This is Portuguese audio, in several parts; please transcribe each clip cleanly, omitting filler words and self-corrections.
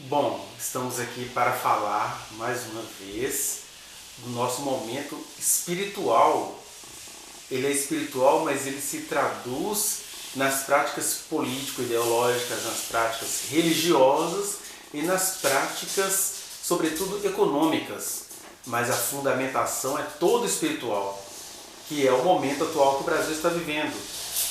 Bom, estamos aqui para falar mais uma vez do nosso momento espiritual. Ele é espiritual, mas ele se traduz nas práticas político-ideológicas, nas práticas religiosas e nas práticas, sobretudo, econômicas. Mas a fundamentação é toda espiritual, que é o momento atual que o Brasil está vivendo.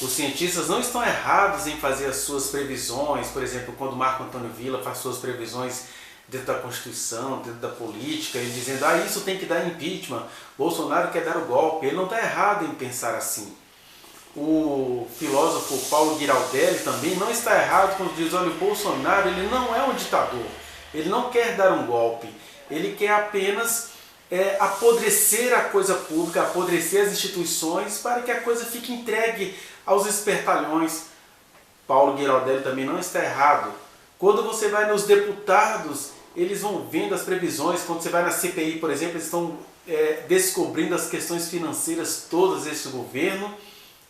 Os cientistas não estão errados em fazer as suas previsões, por exemplo, quando Marco Antônio Villa faz suas previsões dentro da Constituição, dentro da política, ele dizendo, isso tem que dar impeachment, Bolsonaro quer dar o golpe. Ele não está errado em pensar assim. O filósofo Paulo Giraldelli também não está errado quando diz, olha, o Bolsonaro ele não é um ditador, ele não quer dar um golpe, ele quer apenas apodrecer a coisa pública, apodrecer as instituições para que a coisa fique entregue aos espertalhões. Paulo Giraldelli também não está errado. Quando você vai nos deputados, eles vão vendo as previsões. Quando você vai na CPI, por exemplo, eles estão descobrindo as questões financeiras todas desse governo,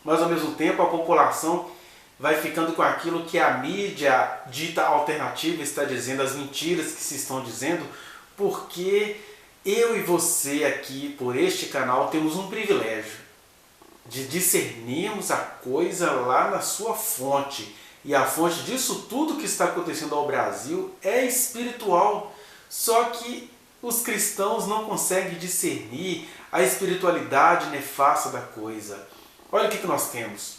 mas ao mesmo tempo a população vai ficando com aquilo que a mídia dita alternativa está dizendo, as mentiras que se estão dizendo, porque eu e você aqui, por este canal, temos um privilégio de discernirmos a coisa lá na sua fonte. E a fonte disso tudo que está acontecendo ao Brasil é espiritual. Só que os cristãos não conseguem discernir a espiritualidade nefasta da coisa. Olha o que nós temos.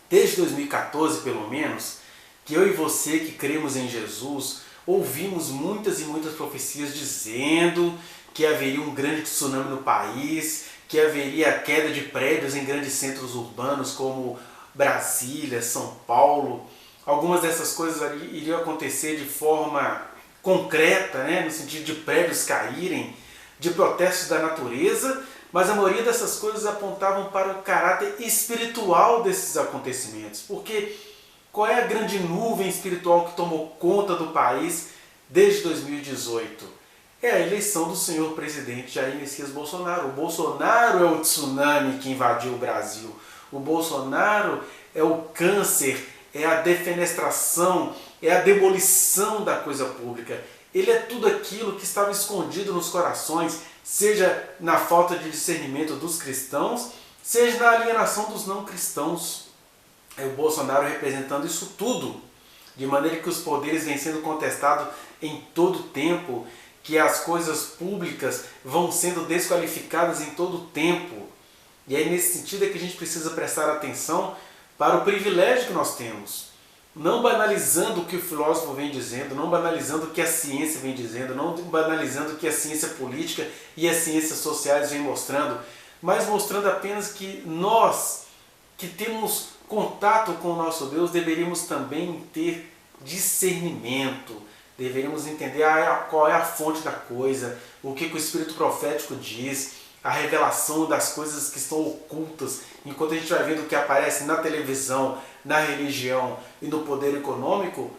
Desde 2014, pelo menos, que eu e você que cremos em Jesus, ouvimos muitas e muitas profecias dizendo que haveria um grande tsunami no país, que haveria queda de prédios em grandes centros urbanos como Brasília, São Paulo. Algumas dessas coisas ali iriam acontecer de forma concreta, no sentido de prédios caírem, de protestos da natureza, mas a maioria dessas coisas apontavam para o caráter espiritual desses acontecimentos. Porque qual é a grande nuvem espiritual que tomou conta do país desde 2018? É a eleição do senhor presidente Jair Messias Bolsonaro. O Bolsonaro é o tsunami que invadiu o Brasil. O Bolsonaro é o câncer, é a defenestração, é a demolição da coisa pública. Ele é tudo aquilo que estava escondido nos corações, seja na falta de discernimento dos cristãos, seja na alienação dos não cristãos. É o Bolsonaro representando isso tudo, de maneira que os poderes vêm sendo contestados em todo o tempo, que as coisas públicas vão sendo desqualificadas em todo o tempo. E aí nesse sentido é que a gente precisa prestar atenção para o privilégio que nós temos. Não banalizando o que o filósofo vem dizendo, não banalizando o que a ciência vem dizendo, não banalizando o que a ciência política e as ciências sociais vem mostrando, mas mostrando apenas que nós, que temos contato com o nosso Deus, deveríamos também ter discernimento. Deveríamos entender qual é a fonte da coisa, o que o Espírito Profético diz, a revelação das coisas que estão ocultas. Enquanto a gente vai vendo o que aparece na televisão, na religião e no poder econômico,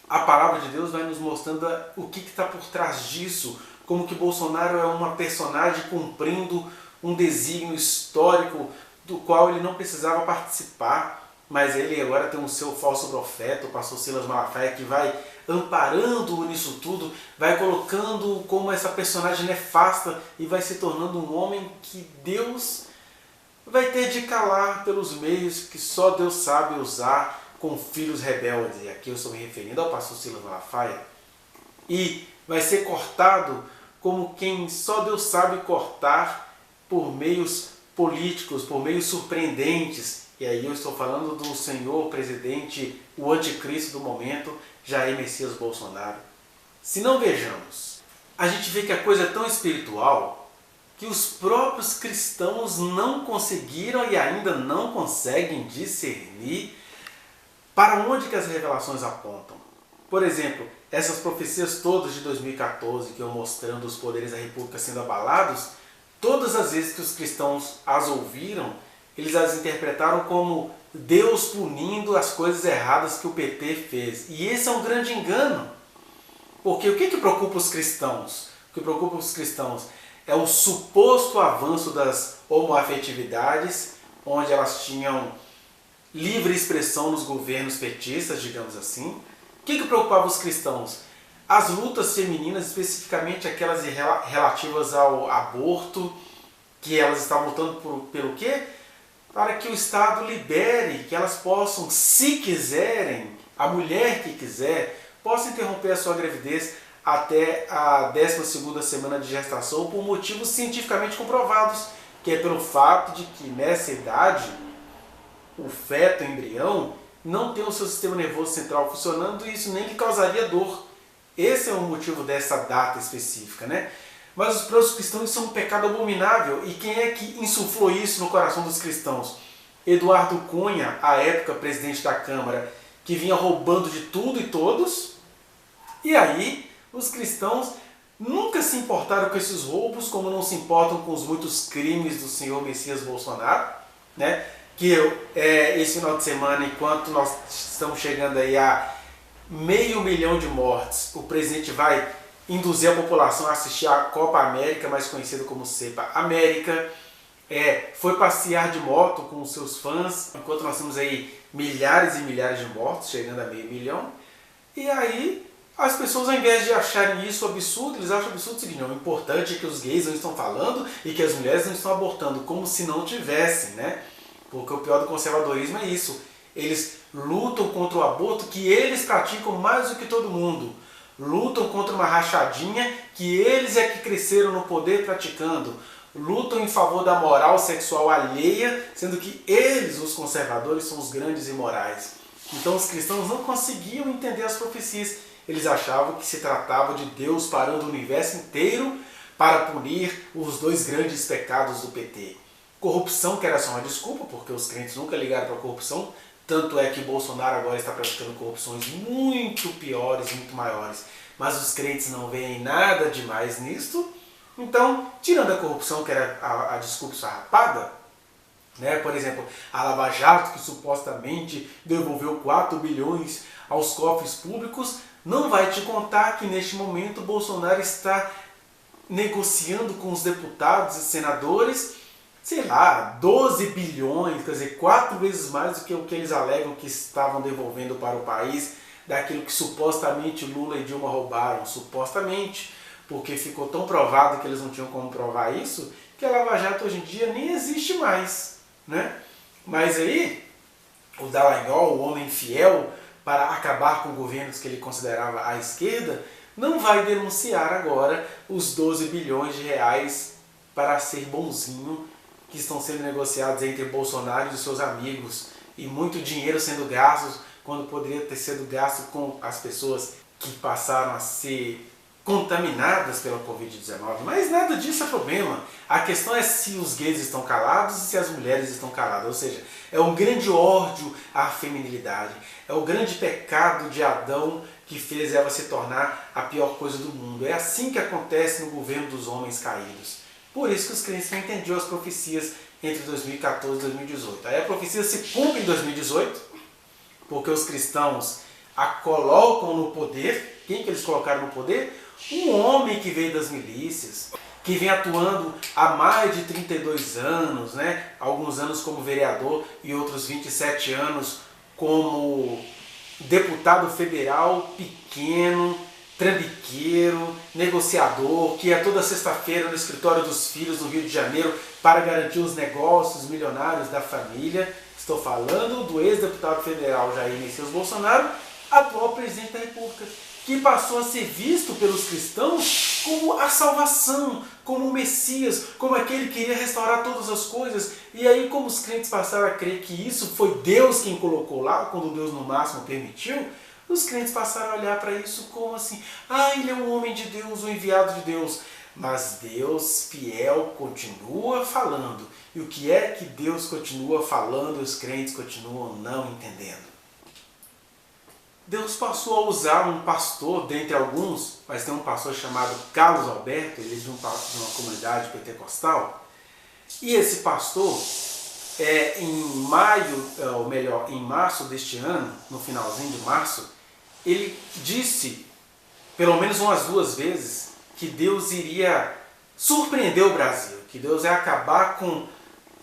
a palavra de Deus vai nos mostrando o que está por trás disso, como que Bolsonaro é uma personagem cumprindo um desígnio histórico do qual ele não precisava participar, mas ele agora tem o seu falso profeta, o pastor Silas Malafaia, que vai amparando nisso tudo, vai colocando como essa personagem nefasta e vai se tornando um homem que Deus vai ter de calar pelos meios que só Deus sabe usar com filhos rebeldes. E aqui eu estou me referindo ao pastor Silas Malafaia. E vai ser cortado como quem só Deus sabe cortar por meios políticos, por meios surpreendentes. E aí eu estou falando do senhor presidente, o anticristo do momento, Jair Messias Bolsonaro. Se não vejamos, a gente vê que a coisa é tão espiritual que os próprios cristãos não conseguiram e ainda não conseguem discernir para onde que as revelações apontam. Por exemplo, essas profecias todas de 2014 que iam mostrando os poderes da República sendo abalados, todas as vezes que os cristãos as ouviram, eles as interpretaram como Deus punindo as coisas erradas que o PT fez. E esse é um grande engano. Porque o que preocupa os cristãos? O que preocupa os cristãos é o suposto avanço das homoafetividades, onde elas tinham livre expressão nos governos petistas, digamos assim. O que preocupava os cristãos? as lutas femininas, especificamente aquelas relativas ao aborto, que elas estavam lutando pelo quê? Para que o Estado libere, que elas possam, se quiserem, a mulher que quiser, possa interromper a sua gravidez até a 12ª semana de gestação por motivos cientificamente comprovados, que é pelo fato de que nessa idade o feto, o embrião, não tem o seu sistema nervoso central funcionando e isso nem lhe causaria dor. Esse é o motivo dessa data específica, né? Mas para os cristãos isso é um pecado abominável. E quem é que insuflou isso no coração dos cristãos? Eduardo Cunha, à época presidente da Câmara, que vinha roubando de tudo e todos. E aí, os cristãos nunca se importaram com esses roubos, como não se importam com os muitos crimes do senhor Messias Bolsonaro, né? Que esse final de semana, enquanto nós estamos chegando aí a 500 mil de mortes, o presidente vai induzir a população a assistir a Copa América, mais conhecida como Cepa América, foi passear de moto com os seus fãs, enquanto nós temos aí milhares e milhares de mortos, chegando a 500 mil, e aí as pessoas, ao invés de acharem isso absurdo, eles acham absurdo o seguinte: não, o importante é que os gays não estão falando e que as mulheres não estão abortando, como se não tivessem, né? Porque o pior do conservadorismo é isso. Eles lutam contra o aborto que eles praticam mais do que todo mundo. Lutam contra uma rachadinha que eles é que cresceram no poder praticando. Lutam em favor da moral sexual alheia, sendo que eles, os conservadores, são os grandes imorais. Então os cristãos não conseguiam entender as profecias. Eles achavam que se tratava de Deus parando o universo inteiro para punir os dois grandes pecados do PT. Corrupção, que era só uma desculpa, porque os crentes nunca ligaram para a corrupção, tanto é que Bolsonaro agora está praticando corrupções muito piores, muito maiores, mas os crentes não veem nada demais nisto. Então, tirando a corrupção, que era a desculpa esfarrapada, né? Por exemplo, a Lava Jato, que supostamente devolveu 4 bilhões aos cofres públicos, não vai te contar que neste momento Bolsonaro está negociando com os deputados e senadores, sei lá, 12 bilhões, quer dizer, 4 vezes mais do que o que eles alegam que estavam devolvendo para o país, daquilo que supostamente Lula e Dilma roubaram, supostamente, porque ficou tão provado que eles não tinham como provar isso, que a Lava Jato hoje em dia nem existe mais, né? Mas aí, o Dallagnol, o homem fiel, para acabar com governos que ele considerava à esquerda, não vai denunciar agora os 12 bilhões de reais para ser bonzinho que estão sendo negociados entre Bolsonaro e seus amigos, e muito dinheiro sendo gasto quando poderia ter sido gasto com as pessoas que passaram a ser contaminadas pela Covid-19. Mas nada disso é problema. A questão é se os gays estão calados e se as mulheres estão caladas. Ou seja, é um grande ódio à feminilidade. É o grande pecado de Adão que fez ela se tornar a pior coisa do mundo. É assim que acontece no governo dos homens caídos. Por isso que os crentes não entendiam as profecias entre 2014 e 2018. Aí a profecia se cumpre em 2018, porque os cristãos a colocam no poder. Quem que eles colocaram no poder? Um homem que veio das milícias, que vem atuando há mais de 32 anos, né? Alguns anos como vereador e outros 27 anos como deputado federal pequeno, trambiqueiro, negociador, que ia toda sexta-feira no escritório dos filhos no Rio de Janeiro para garantir os negócios milionários da família. Estou falando do ex-deputado federal Jair Messias Bolsonaro, atual presidente da República, que passou a ser visto pelos cristãos como a salvação, como o Messias, como aquele que iria restaurar todas as coisas. E aí, como os crentes passaram a crer que isso foi Deus quem colocou lá, quando Deus no máximo permitiu, os crentes passaram a olhar para isso como assim: ah, ele é um homem de Deus, um enviado de Deus. Mas Deus fiel continua falando. E o que é que Deus continua falando e os crentes continuam não entendendo? Deus passou a usar um pastor, dentre alguns, mas tem um pastor chamado Carlos Alberto, ele é de uma comunidade pentecostal, e esse pastor, em março deste ano, no finalzinho de março, ele disse, pelo menos umas 2 vezes, que Deus iria surpreender o Brasil, que Deus ia acabar com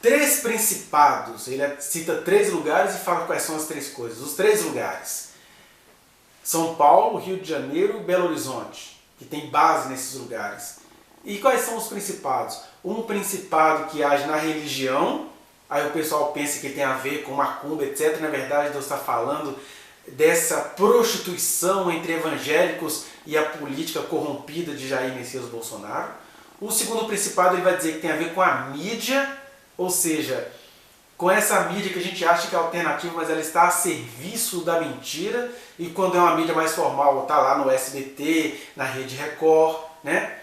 3 principados. Ele cita 3 lugares e fala quais são as 3 coisas. Os 3 lugares: São Paulo, Rio de Janeiro, Belo Horizonte, que tem base nesses lugares. E quais são os principados? Um principado que age na religião, aí o pessoal pensa que tem a ver com macumba, etc. Na verdade, Deus está falando dessa prostituição entre evangélicos e a política corrompida de Jair Messias Bolsonaro. O segundo principado ele vai dizer que tem a ver com a mídia, ou seja, com essa mídia que a gente acha que é alternativa, mas ela está a serviço da mentira, e quando é uma mídia mais formal, está lá no SBT, na Rede Record, né?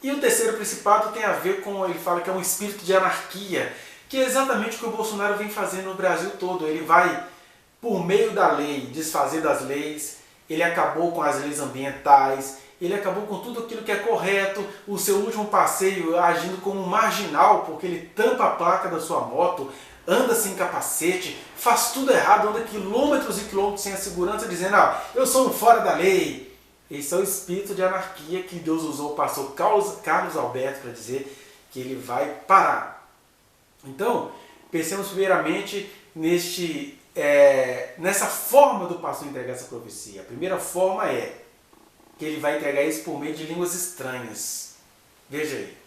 E o terceiro principado tem a ver com, ele fala que é um espírito de anarquia, que é exatamente o que o Bolsonaro vem fazendo no Brasil todo. Ele vai, por meio da lei, desfazer das leis, ele acabou com as leis ambientais, ele acabou com tudo aquilo que é correto, o seu último passeio agindo como um marginal, porque ele tampa a placa da sua moto, anda sem capacete, faz tudo errado, anda quilômetros e quilômetros sem a segurança, dizendo, eu sou um fora da lei. Esse é o espírito de anarquia que Deus usou o pastor Carlos Alberto para dizer que ele vai parar. Então, pensemos primeiramente nessa forma do pastor entregar essa profecia. A primeira forma é que ele vai entregar isso por meio de línguas estranhas. Veja aí.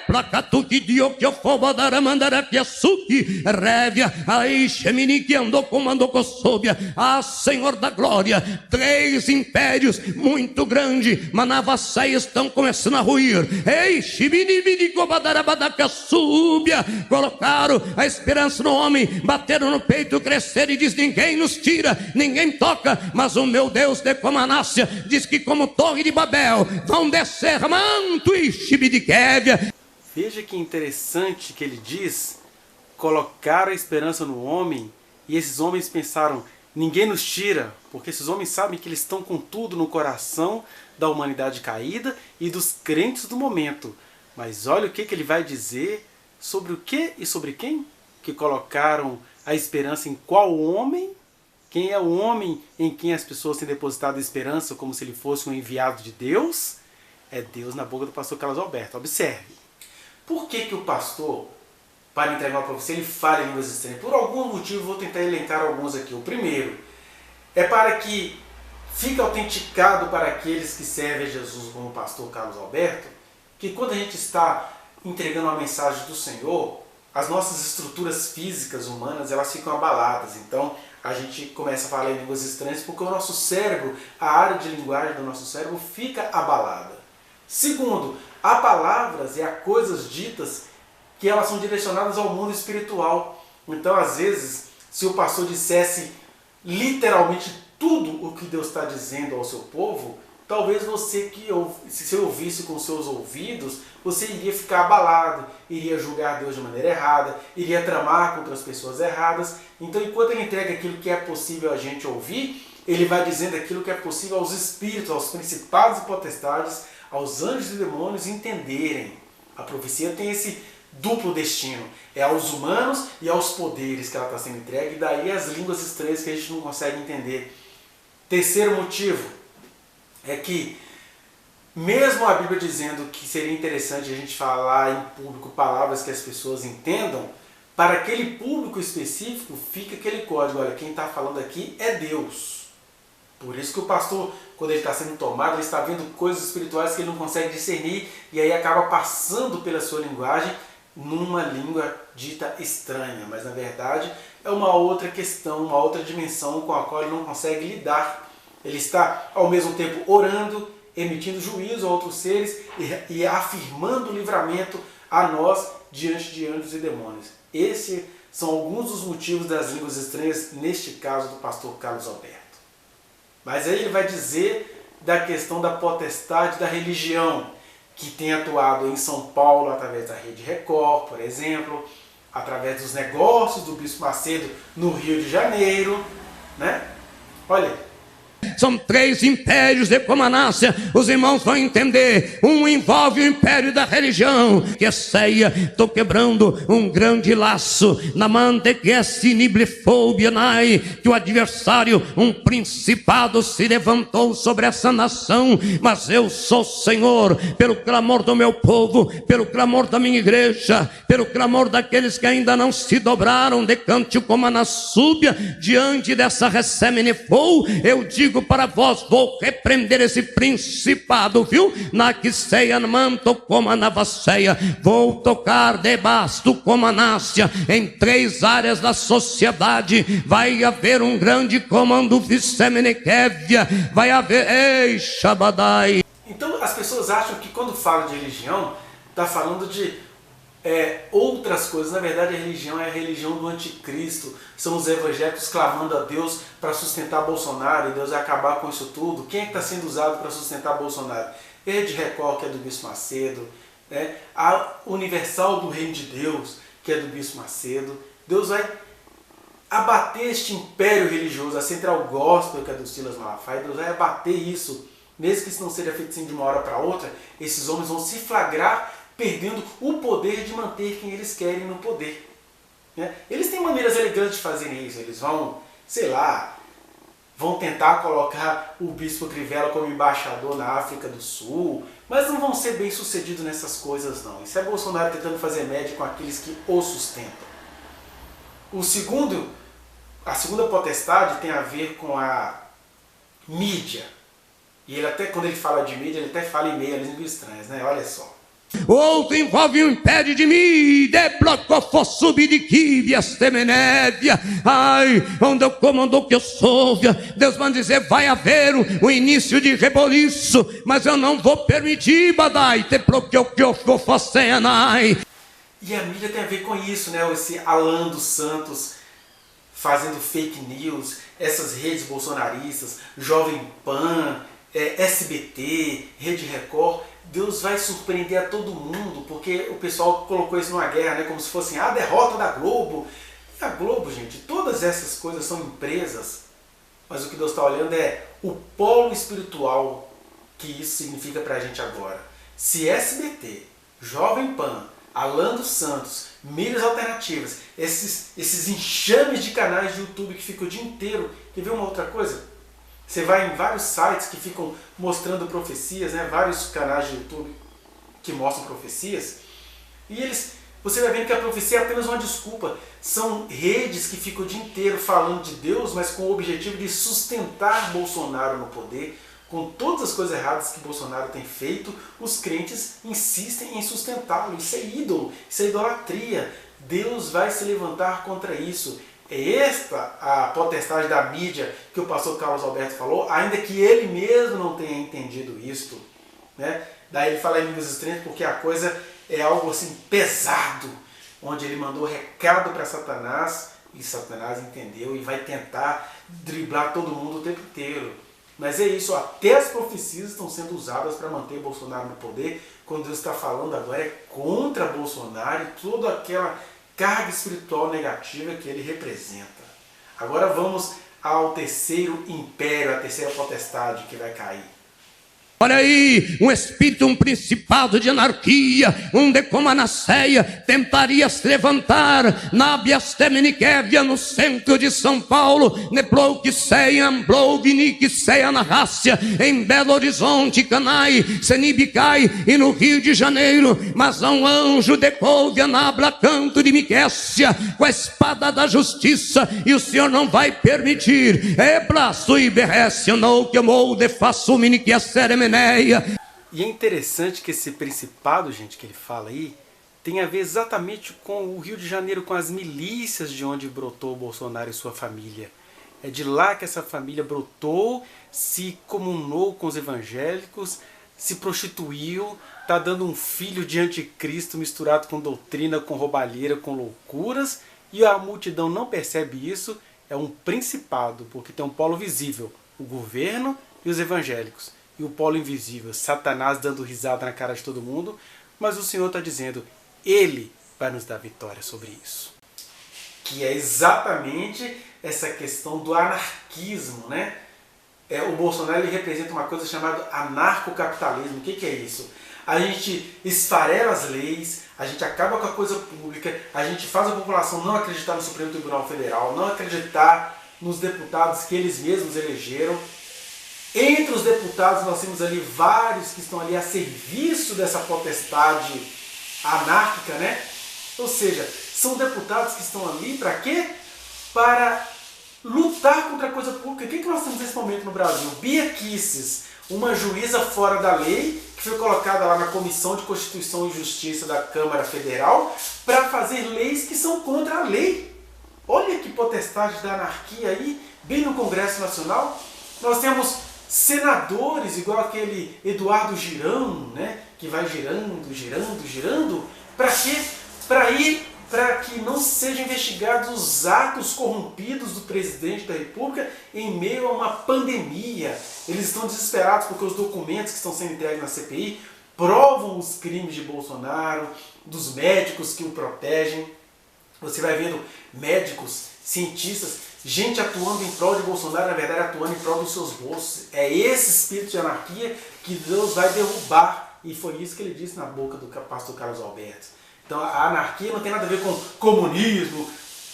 Placatuki diokio fobadara mandara piasuki révia aí xeminique andou comandou coçobia Senhor da glória, 3 impérios muito grande Manavassai estão começando a ruir. Ei, xibinibidi cobadara badaka súbia, colocaram a esperança no homem, bateram no peito, cresceram e diz: ninguém nos tira, ninguém toca, mas o meu Deus de Comanácia diz que como torre de Babel vão descer manto e xibidiquévia. Veja que interessante que ele diz, colocar a esperança no homem, e esses homens pensaram, ninguém nos tira, porque esses homens sabem que eles estão com tudo no coração da humanidade caída e dos crentes do momento. Mas olha o que ele vai dizer sobre o que e sobre quem? Que colocaram a esperança em qual homem? Quem é o homem em quem as pessoas têm depositado a esperança como se ele fosse um enviado de Deus? É Deus na boca do pastor Carlos Alberto. Observe. Por que o pastor, para entregar uma profecia, ele fala em línguas estranhas? Por algum motivo, vou tentar elencar alguns aqui. O primeiro é para que fique autenticado para aqueles que servem a Jesus como o pastor Carlos Alberto, que quando a gente está entregando uma mensagem do Senhor, as nossas estruturas físicas humanas, elas ficam abaladas. Então, a gente começa a falar em línguas estranhas porque o nosso cérebro, a área de linguagem do nosso cérebro fica abalada. Segundo, há palavras e há coisas ditas que elas são direcionadas ao mundo espiritual. Então, às vezes, se o pastor dissesse literalmente tudo o que Deus está dizendo ao seu povo, talvez você, se ouvisse com seus ouvidos, você iria ficar abalado, iria julgar Deus de maneira errada, iria tramar contra as pessoas erradas. Então, enquanto ele entrega aquilo que é possível a gente ouvir, ele vai dizendo aquilo que é possível aos espíritos, aos principados e potestades, aos anjos e demônios entenderem. A profecia tem esse duplo destino. É aos humanos e aos poderes que ela está sendo entregue, e daí as línguas estranhas que a gente não consegue entender. Terceiro motivo é que, mesmo a Bíblia dizendo que seria interessante a gente falar em público palavras que as pessoas entendam, para aquele público específico fica aquele código. Olha, quem está falando aqui é Deus. Por isso que o pastor, quando ele está sendo tomado, ele está vendo coisas espirituais que ele não consegue discernir, e aí acaba passando pela sua linguagem numa língua dita estranha. Mas na verdade é uma outra questão, uma outra dimensão com a qual ele não consegue lidar. Ele está ao mesmo tempo orando, emitindo juízo a outros seres e afirmando o livramento a nós diante de anjos e demônios. Esses são alguns dos motivos das línguas estranhas, neste caso do pastor Carlos Alberto. Mas aí ele vai dizer da questão da potestade da religião, que tem atuado em São Paulo através da Rede Record, por exemplo, através dos negócios do Bispo Macedo no Rio de Janeiro, né? Olha, são 3 impérios de Comanácia, os irmãos vão entender. Um envolve o império da religião, que é ceia, estou quebrando um grande laço na mantequestiniblifobianai, que o adversário, um principado, se levantou sobre essa nação. Mas eu sou Senhor, pelo clamor do meu povo, pelo clamor da minha igreja, pelo clamor daqueles que ainda não se dobraram de cante como a súbia diante dessa recebe-nefou, eu digo digo para vós, vou repreender esse principado, viu? Na que ceia manto como a navaceia, vou tocar debasto como a nácia, em 3 áreas da sociedade, vai haver um grande comando Vissemenekévia, vai haver, ei, Shabadai. Então as pessoas acham que quando fala de religião, está falando de outras coisas. Na verdade a religião é a religião do anticristo, são os evangélicos clamando a Deus para sustentar Bolsonaro, e Deus vai acabar com isso tudo. Quem é que está sendo usado para sustentar Bolsonaro? Rede Record, que é do Bispo Macedo, a Universal do Reino de Deus, que é do Bispo Macedo. Deus vai abater este império religioso, a Central Gospel, que é do Silas Malafaia. Deus vai abater isso, mesmo que isso não seja feito assim de uma hora para outra. Esses homens vão se flagrar perdendo o poder de manter quem eles querem no poder. Eles têm maneiras elegantes de fazerem isso. Eles vão, sei lá, vão tentar colocar o Bispo Crivella como embaixador na África do Sul, mas não vão ser bem sucedidos nessas coisas não. Isso é Bolsonaro tentando fazer média com aqueles que o sustentam. A segunda potestade tem a ver com a mídia. E ele até, quando ele fala de mídia, ele até fala em meio a línguas estranhas, né? Olha só. Outro envolve um império de mim, de bloco subir de Kíbias, temenévia. Ai, onde eu comandou que eu soube, Deus manda dizer, vai haver um início de reboliço, mas eu não vou permitir, badai, te bloqueou que eu vou fazer, ai. E a mídia tem a ver com isso, né? Esse Alan dos Santos fazendo fake news, essas redes bolsonaristas, Jovem Pan, SBT, Rede Record. Deus vai surpreender a todo mundo, porque o pessoal colocou isso numa guerra, né? Como se fosse a derrota da Globo. E a Globo, gente, todas essas coisas são empresas, mas o que Deus está olhando é o polo espiritual que isso significa para a gente agora. Se SBT, Jovem Pan, Alan dos Santos, mídias alternativas, esses enxames de canais de YouTube que ficam o dia inteiro. Quer ver uma outra coisa? Você vai em vários sites que ficam mostrando profecias, né? Vários canais de YouTube que mostram profecias, e você vai vendo que a profecia é apenas uma desculpa. São redes que ficam o dia inteiro falando de Deus, mas com o objetivo de sustentar Bolsonaro no poder. Com todas as coisas erradas que Bolsonaro tem feito, os crentes insistem em sustentá-lo. Isso é ídolo, isso é idolatria. Deus vai se levantar contra isso. É esta a potestade da mídia que o pastor Carlos Alberto falou, ainda que ele mesmo não tenha entendido isto, né? Daí ele fala em línguas estranhas porque a coisa é algo assim pesado, onde ele mandou recado para Satanás, e Satanás entendeu e vai tentar driblar todo mundo o tempo inteiro. Mas é isso, até as profecias estão sendo usadas para manter Bolsonaro no poder, quando Deus está falando agora é contra Bolsonaro e toda aquela carga espiritual negativa que ele representa. Agora vamos ao terceiro império, a terceira potestade que vai cair. Olha aí, um espírito, um principado de anarquia, um decomanaceia, tentaria se levantar na Biasteminikévia, no centro de São Paulo, Neplouquiceia, Amblougniquiceia, na Rácia, em Belo Horizonte, Canai, Senibicai e no Rio de Janeiro, mas um anjo decouve Anabla, canto de Miquécia, com a espada da justiça, e o Senhor não vai permitir, Eblaço e Berrécia, não que amou de faço miniquia seremene. E é interessante que esse principado, gente, que ele fala aí, tem a ver exatamente com o Rio de Janeiro, com as milícias de onde brotou o Bolsonaro e sua família. É de lá que essa família brotou, se comunou com os evangélicos, se prostituiu, está dando um filho de anticristo misturado com doutrina, com roubalheira, com loucuras, e a multidão não percebe isso. É um principado, porque tem um polo visível, o governo e os evangélicos. E o polo invisível, Satanás dando risada na cara de todo mundo, mas o Senhor está dizendo, Ele vai nos dar vitória sobre isso. Que é exatamente essa questão do anarquismo, né? O Bolsonaro ele representa uma coisa chamada anarcocapitalismo. O que é isso? A gente esfarela as leis, a gente acaba com a coisa pública, a gente faz a população não acreditar no Supremo Tribunal Federal, não acreditar nos deputados que eles mesmos elegeram. Entre os deputados nós temos ali vários que estão ali a serviço dessa potestade anárquica, né? Ou seja, são deputados que estão ali para quê? Para lutar contra a coisa pública. O que nós temos nesse momento no Brasil? Bia Kicis, uma juíza fora da lei, que foi colocada lá na Comissão de Constituição e Justiça da Câmara Federal para fazer leis que são contra a lei. Olha que potestade da anarquia aí, bem no Congresso Nacional. Nós temos senadores, igual aquele Eduardo Girão, né, que vai girando, girando, girando. Para quê? Para que não sejam investigados os atos corrompidos do presidente da República em meio a uma pandemia. Eles estão desesperados porque os documentos que estão sendo entregues na CPI provam os crimes de Bolsonaro, dos médicos que o protegem. Você vai vendo médicos, cientistas, gente atuando em prol de Bolsonaro, na verdade atuando em prol dos seus bolsos. É esse espírito de anarquia que Deus vai derrubar. E foi isso que ele disse na boca do pastor Carlos Alberto. Então a anarquia não tem nada a ver com comunismo,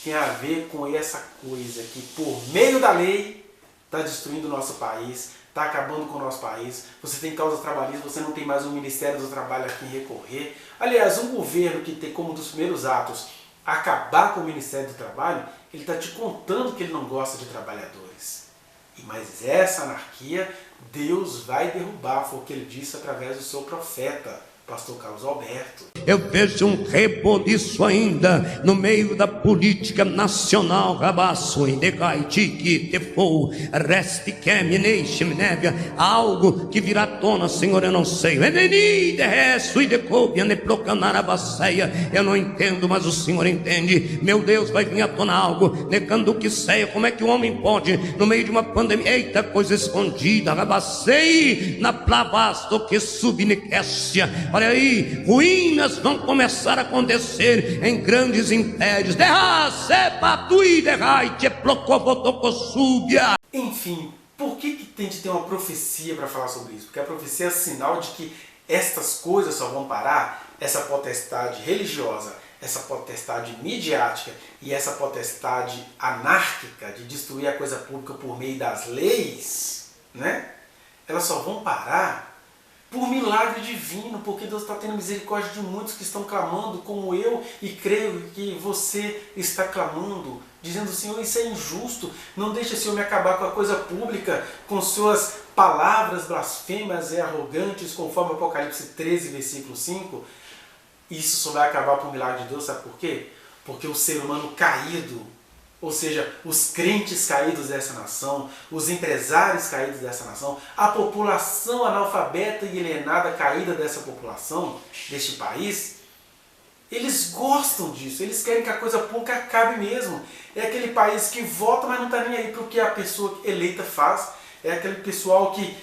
tem a ver com essa coisa que por meio da lei está destruindo o nosso país, está acabando com o nosso país. Você tem causas trabalhistas, você não tem mais um Ministério do Trabalho a quem recorrer. Aliás, um governo que tem como um dos primeiros atos acabar com o Ministério do Trabalho, ele está te contando que ele não gosta de trabalhadores. Mas essa anarquia, Deus vai derrubar, foi o que ele disse através do seu profeta, pastor Carlos Alberto. Eu vejo um reboliço ainda no meio da política nacional. Rabaço, indecaitique, tefou, reste quemineixe, minévia, algo que virá à tona, Senhor, eu não sei. Eu não entendo, mas o Senhor entende. Meu Deus, vai vir à tona algo, negando o que sei. Como é que o homem pode, no meio de uma pandemia, eita, coisa escondida, rabacei na plavasto que subniquécia. Olha aí, ruínas vão começar a acontecer em grandes impérios. Enfim, por que tem de ter uma profecia para falar sobre isso? Porque a profecia é sinal de que estas coisas só vão parar, essa potestade religiosa, essa potestade midiática e essa potestade anárquica de destruir a coisa pública por meio das leis, né? Elas só vão parar por milagre divino, porque Deus está tendo misericórdia de muitos que estão clamando, como eu, e creio que você está clamando, dizendo: Senhor, isso é injusto, não deixe, Senhor, me acabar com a coisa pública, com suas palavras blasfemas e arrogantes, conforme Apocalipse 13, versículo 5. Isso só vai acabar por milagre de Deus, sabe por quê? Porque o ser humano caído, ou seja, os crentes caídos dessa nação, os empresários caídos dessa nação, a população analfabeta e alienada caída dessa população, deste país, eles gostam disso, eles querem que a coisa pública acabe mesmo. É aquele país que vota, mas não está nem aí para o que a pessoa eleita faz. É aquele pessoal que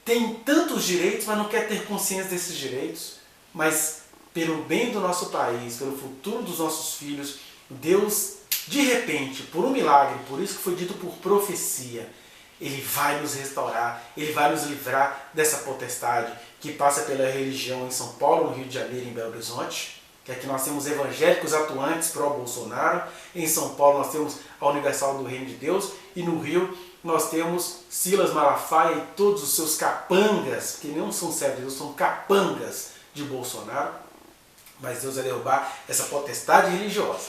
tem tantos direitos, mas não quer ter consciência desses direitos. Mas pelo bem do nosso país, pelo futuro dos nossos filhos, Deus, de repente, por um milagre, por isso que foi dito por profecia, Ele vai nos restaurar, Ele vai nos livrar dessa potestade que passa pela religião em São Paulo, no Rio de Janeiro e em Belo Horizonte, que aqui nós temos evangélicos atuantes pró-Bolsonaro, em São Paulo nós temos a Universal do Reino de Deus, e no Rio nós temos Silas Malafaia e todos os seus capangas, que não são servos de Deus, são capangas de Bolsonaro. Mas Deus vai derrubar essa potestade religiosa.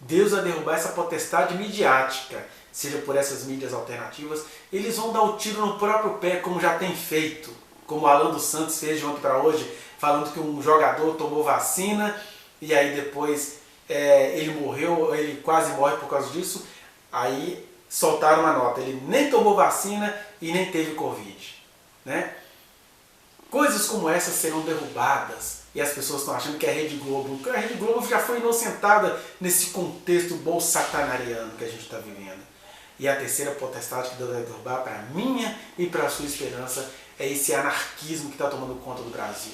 Deus vai derrubar essa potestade midiática, seja por essas mídias alternativas. Eles vão dar o tiro no próprio pé, como já tem feito, como o Alan dos Santos fez de ontem para hoje, falando que um jogador tomou vacina e aí depois ele morreu, ele quase morre por causa disso. Aí soltaram uma nota, ele nem tomou vacina e nem teve Covid, né? Coisas como essas serão derrubadas. E as pessoas estão achando que é a Rede Globo. A Rede Globo já foi inocentada nesse contexto bolsatanariano que a gente está vivendo. E a terceira potestade que Deus vai derrubar para a minha e para a sua esperança é esse anarquismo que está tomando conta do Brasil.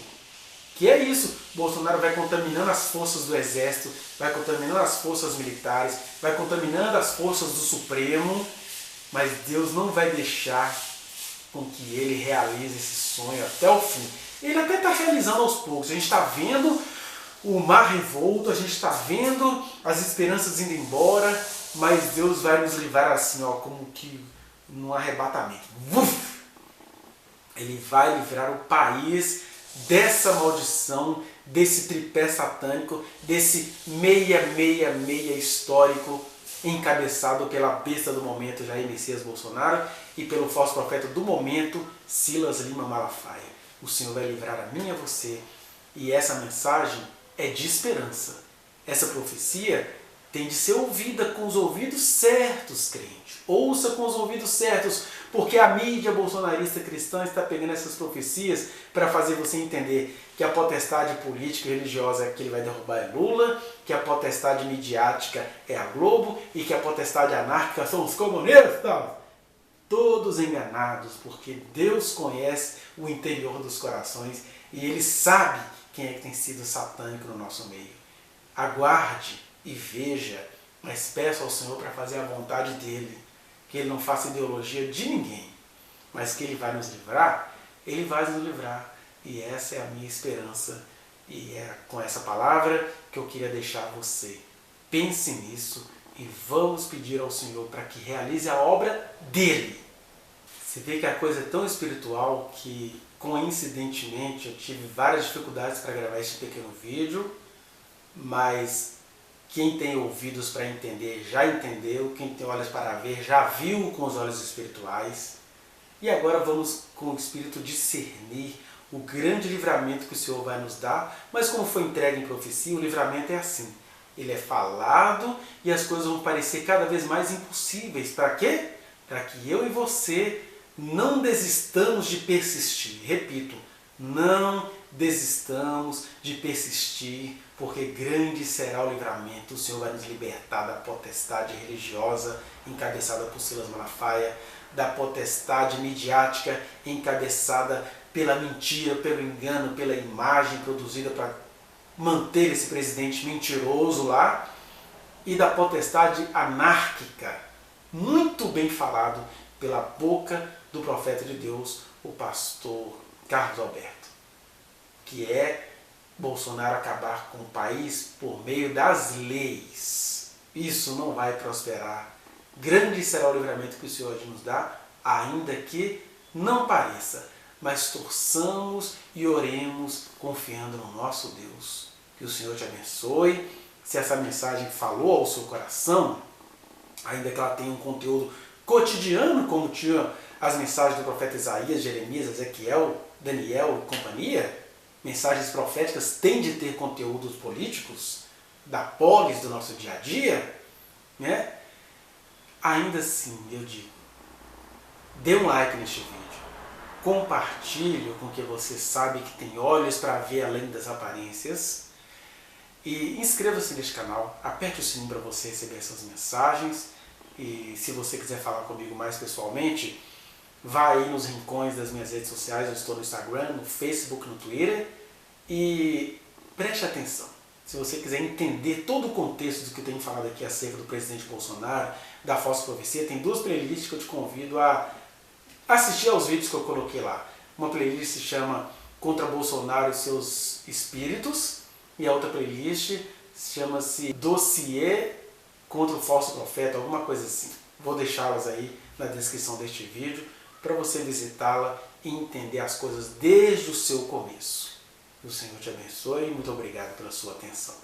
Que é isso, Bolsonaro vai contaminando as forças do Exército, vai contaminando as forças militares, vai contaminando as forças do Supremo, mas Deus não vai deixar com que ele realize esse sonho até o fim. Ele até está realizando aos poucos. A gente está vendo o mar revolto, a gente está vendo as esperanças indo embora, mas Deus vai nos livrar assim, ó, como que num arrebatamento. Ele vai livrar o país dessa maldição, desse tripé satânico, desse meia histórico encabeçado pela besta do momento, Jair Messias Bolsonaro, e pelo falso profeta do momento, Silas Lima Malafaia. O Senhor vai livrar a mim e a você, e essa mensagem é de esperança. Essa profecia tem de ser ouvida com os ouvidos certos, crente. Ouça com os ouvidos certos, porque a mídia bolsonarista cristã está pegando essas profecias para fazer você entender que a potestade política e religiosa que ele vai derrubar é Lula, que a potestade midiática é a Globo e que a potestade anárquica são os comunistas. Todos enganados, porque Deus conhece o interior dos corações e Ele sabe quem é que tem sido satânico no nosso meio. Aguarde e veja, mas peço ao Senhor para fazer a vontade dEle, que Ele não faça ideologia de ninguém, mas que Ele vai nos livrar, Ele vai nos livrar. E essa é a minha esperança, e é com essa palavra que eu queria deixar você. Pense nisso e vamos pedir ao Senhor para que realize a obra dEle. Você vê que a coisa é tão espiritual que, coincidentemente, eu tive várias dificuldades para gravar este pequeno vídeo, mas quem tem ouvidos para entender já entendeu, quem tem olhos para ver já viu com os olhos espirituais. E agora vamos com o Espírito discernir o grande livramento que o Senhor vai nos dar, mas como foi entregue em profecia, o livramento é assim. Ele é falado e as coisas vão parecer cada vez mais impossíveis. Para quê? Para que eu e você não desistamos de persistir. Repito, não desistamos de persistir, porque grande será o livramento. O Senhor vai nos libertar da potestade religiosa encabeçada por Silas Malafaia, da potestade midiática encabeçada pela mentira, pelo engano, pela imagem produzida para manter esse presidente mentiroso lá, e da potestade anárquica, muito bem falado pela boca do profeta de Deus, o pastor Carlos Alberto, que é Bolsonaro acabar com o país por meio das leis. Isso não vai prosperar. Grande será o livramento que o Senhor nos dá, ainda que não pareça, mas torçamos e oremos confiando no nosso Deus. Que o Senhor te abençoe. Se essa mensagem falou ao seu coração, ainda que ela tenha um conteúdo cotidiano, como tinha as mensagens do profeta Isaías, Jeremias, Ezequiel, Daniel e companhia, mensagens proféticas têm de ter conteúdos políticos, da polis do nosso dia a dia, né? Ainda assim, eu digo, dê um like neste vídeo, compartilhe com quem você sabe que tem olhos para ver além das aparências e inscreva-se neste canal, aperte o sininho para você receber essas mensagens. E se você quiser falar comigo mais pessoalmente, vá aí nos rincões das minhas redes sociais. Eu estou no Instagram, no Facebook, no Twitter, e preste atenção. Se você quiser entender todo o contexto do que eu tenho falado aqui acerca do presidente Bolsonaro, da falsa profecia, tem duas playlists que eu te convido a assistir aos vídeos que eu coloquei lá. Uma playlist se chama Contra Bolsonaro e Seus Espíritos, e a outra playlist chama-se Dossiê Contra o Falso Profeta, alguma coisa assim. Vou deixá-las aí na descrição deste vídeo para você visitá-la e entender as coisas desde o seu começo. O Senhor te abençoe e muito obrigado pela sua atenção.